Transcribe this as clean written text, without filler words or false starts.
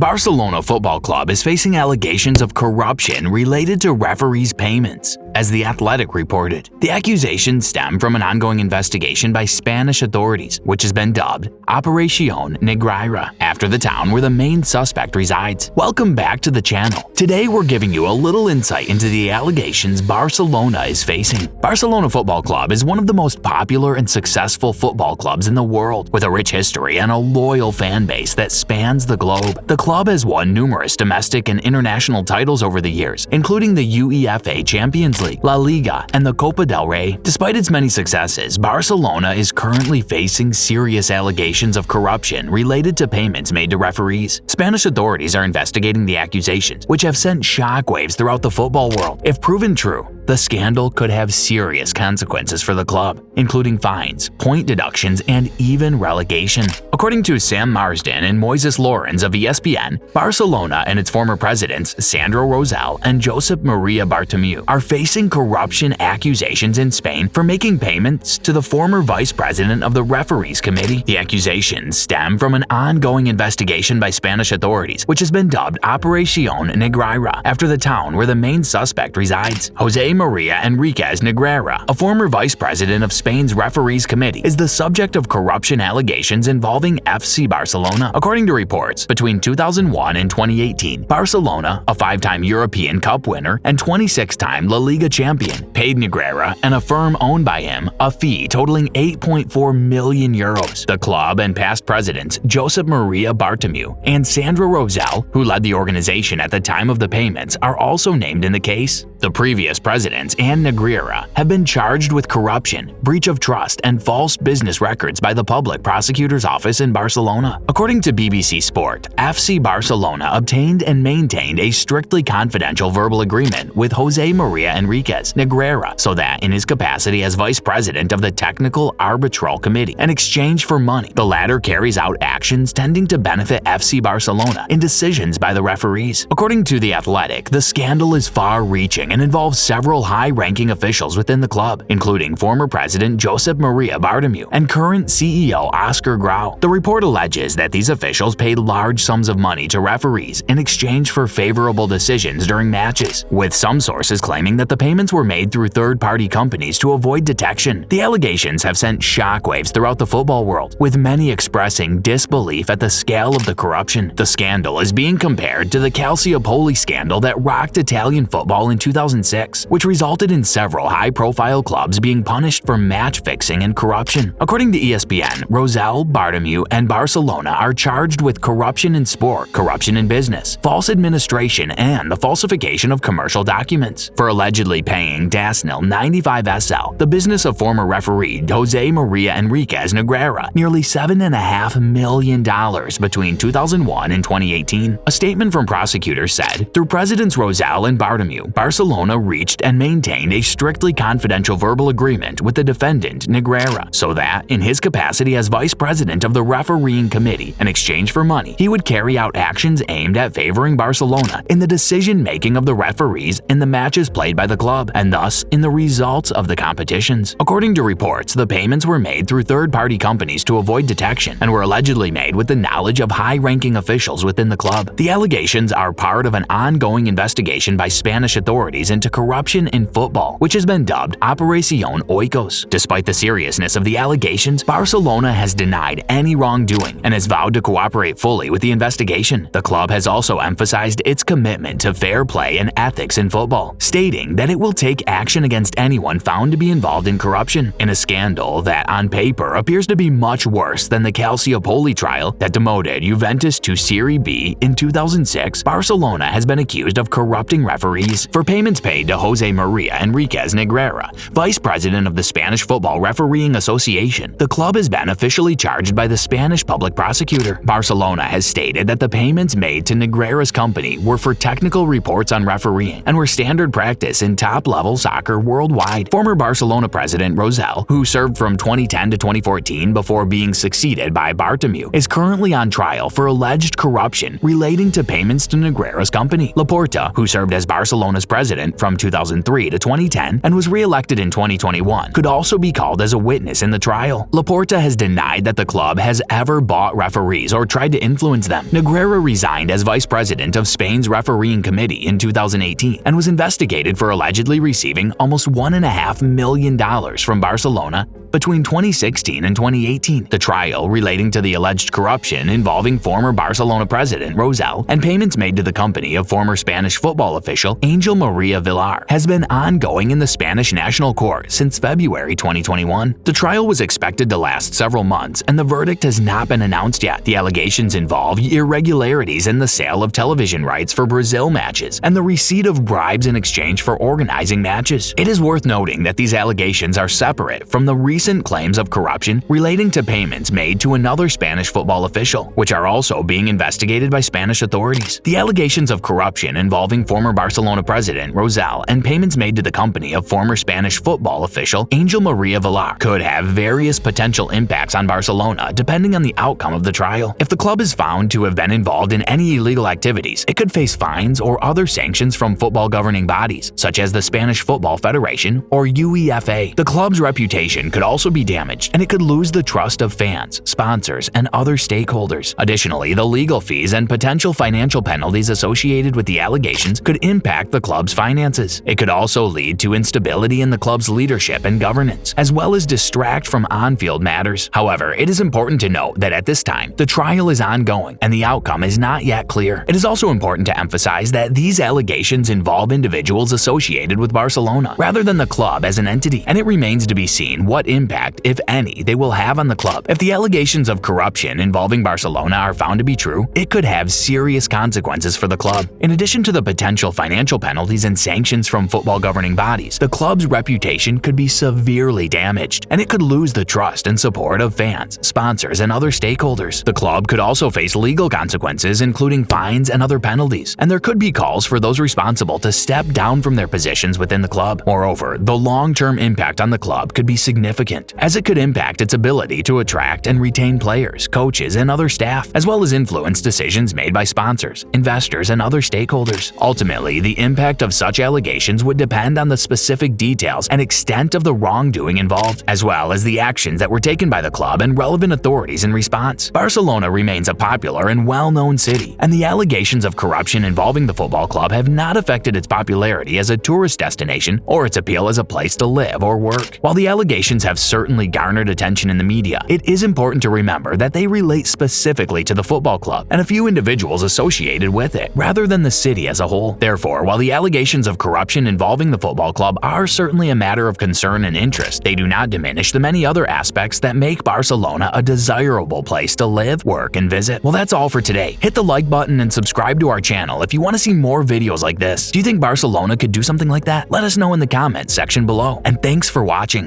Barcelona Football Club is facing allegations of corruption related to referees' payments. As The Athletic reported, the accusations stem from an ongoing investigation by Spanish authorities, which has been dubbed Operación Negreira, after the town where the main suspect resides. Welcome back to the channel. Today we're giving you a little insight into the allegations Barcelona is facing. Barcelona Football Club is one of the most popular and successful football clubs in the world, with a rich history and a loyal fan base that spans the globe. The club has won numerous domestic and international titles over the years, including the UEFA Champions League, La Liga, and the Copa del Rey. Despite its many successes, Barcelona is currently facing serious allegations of corruption related to payments made to referees. Spanish authorities are investigating the accusations, which have sent shockwaves throughout the football world. If proven true, the scandal could have serious consequences for the club, including fines, point deductions, and even relegation. According to Sam Marsden and Moises Lorenz of ESPN, Barcelona and its former presidents Sandro Rosell and Josep Maria Bartomeu are facing corruption accusations in Spain for making payments to the former vice president of the referees committee. The accusations stem from an ongoing investigation by Spanish authorities, which has been dubbed Operación Negreira, after the town where the main suspect resides. Jose Maria Enriquez Negreira, a former vice president of Spain's referees committee, is the subject of corruption allegations involving FC Barcelona. According to reports, between 2001 and 2018, Barcelona, a 5-time European Cup winner and 26-time La Liga champion, paid Negreira and a firm owned by him a fee totaling 8.4 million euros. The club and past presidents Josep Maria Bartomeu and Sandro Rosell, who led the organization at the time of the payments, are also named in the case. The previous presidents and Negreira have been charged with corruption, breach of trust, and false business records by the public prosecutor's office in Barcelona. According to BBC Sport, FC Barcelona obtained and maintained a strictly confidential verbal agreement with Jose Maria Enriquez Negreira so that, in his capacity as vice president of the Technical Arbitral Committee, in exchange for money, the latter carries out actions tending to benefit FC Barcelona in decisions by the referees. According to The Athletic, the scandal is far-reaching and involves several high-ranking officials within the club, including former president Josep Maria Bartomeu and current CEO Oscar Grau. The report alleges that these officials paid large sums of money to referees in exchange for favorable decisions during matches, with some sources claiming that the payments were made through third-party companies to avoid detection. The allegations have sent shockwaves throughout the football world, with many expressing disbelief at the scale of the corruption. The scandal is being compared to the Calciopoli scandal that rocked Italian football in 2006, which resulted in several high-profile clubs being punished for match fixing and corruption. According to ESPN, Rosell, Bartomeu, and Barcelona are charged with corruption in sport, corruption in business, false administration, and the falsification of commercial documents for allegedly paying Dasnil 95 SL, the business of former referee Jose Maria Enriquez Negreira, nearly $7.5 million between 2001 and 2018. A statement from prosecutors said, through Presidents Rosell and Bartomeu, Barcelona reached and maintained a strictly confidential verbal agreement with the defendant Negreira so that, in his capacity as vice president of the refereeing committee, in exchange for money, he would carry out actions aimed at favoring Barcelona in the decision-making of the referees in the matches played by the club, and thus in the results of the competitions. According to reports, the payments were made through third-party companies to avoid detection and were allegedly made with the knowledge of high-ranking officials within the club. The allegations are part of an ongoing investigation by Spanish authorities into corruption in football, which has been dubbed Operación Oikos. Despite the seriousness of the allegations, Barcelona has denied any wrongdoing and has vowed to cooperate fully with the investigation. The club has also emphasized its commitment to fair play and ethics in football, stating that it will take action against anyone found to be involved in corruption, in a scandal that on paper appears to be much worse than the Calciopoli trial that demoted Juventus to Serie B in 2006. Barcelona has been accused of corrupting referees for payments paid to Jose Maria Enriquez Negreira, vice president of the Spanish Football Refereeing Association. The club has been officially charged by the Spanish public prosecutor. Barcelona has stated that the payments made to Negreira's company were for technical reports on refereeing and were standard practice in influencing top-level soccer worldwide. Former Barcelona president Rosell, who served from 2010 to 2014 before being succeeded by Bartomeu, is currently on trial for alleged corruption relating to payments to Negreira's company. Laporta, who served as Barcelona's president from 2003 to 2010 and was re-elected in 2021, could also be called as a witness in the trial. Laporta has denied that the club has ever bought referees or tried to influence them. Negreira resigned as vice president of Spain's refereeing committee in 2018 and was investigated for allegedly receiving almost $1.5 million from Barcelona between 2016 and 2018. The trial relating to the alleged corruption involving former Barcelona president Rosell and payments made to the company of former Spanish football official Angel Maria Villar has been ongoing in the Spanish National Court since February 2021. The trial was expected to last several months, and the verdict has not been announced yet. The allegations involve irregularities in the sale of television rights for Brazil matches and the receipt of bribes in exchange for organizing matches. It is worth noting that these allegations are separate from the recent claims of corruption relating to payments made to another Spanish football official, which are also being investigated by Spanish authorities. The allegations of corruption involving former Barcelona president Rosell and payments made to the company of former Spanish football official Angel Maria Villar could have various potential impacts on Barcelona depending on the outcome of the trial. If the club is found to have been involved in any illegal activities, it could face fines or other sanctions from football governing bodies, such as the Spanish Football Federation or UEFA. The club's reputation could also be damaged, and it could lose the trust of fans, sponsors, and other stakeholders. Additionally, the legal fees and potential financial penalties associated with the allegations could impact the club's finances. It could also lead to instability in the club's leadership and governance, as well as distract from on-field matters. However, it is important to note that at this time, the trial is ongoing and the outcome is not yet clear. It is also important to emphasize that these allegations involve individuals associated with Barcelona rather than the club as an entity, and it remains to be seen what impact, if any, they will have on the club. If the allegations of corruption involving Barcelona are found to be true, it could have serious consequences for the club. In addition to the potential financial penalties and sanctions from football governing bodies, the club's reputation could be severely damaged, and it could lose the trust and support of fans, sponsors, and other stakeholders. The club could also face legal consequences, including fines and other penalties, and there could be calls for those responsible to step down from their positions within the club. Moreover, the long-term impact on the club could be significant, as it could impact its ability to attract and retain players, coaches, and other staff, as well as influence decisions made by sponsors, investors, and other stakeholders. Ultimately, the impact of such allegations would depend on the specific details and extent of the wrongdoing involved, as well as the actions that were taken by the club and relevant authorities in response. Barcelona remains a popular and well-known city, and the allegations of corruption involving the football club have not affected its popularity as a tourist destination or its appeal as a place to live or work. While the allegations have certainly garnered attention in the media, it is important to remember that they relate specifically to the football club and a few individuals associated with it, rather than the city as a whole. Therefore, while the allegations of corruption involving the football club are certainly a matter of concern and interest, they do not diminish the many other aspects that make Barcelona a desirable place to live, work, and visit. Well, that's all for today. Hit the like button and subscribe to our channel if you want to see more videos like this. Do you think Barcelona could do something like that? Let us know in the comments section below. And thanks for watching.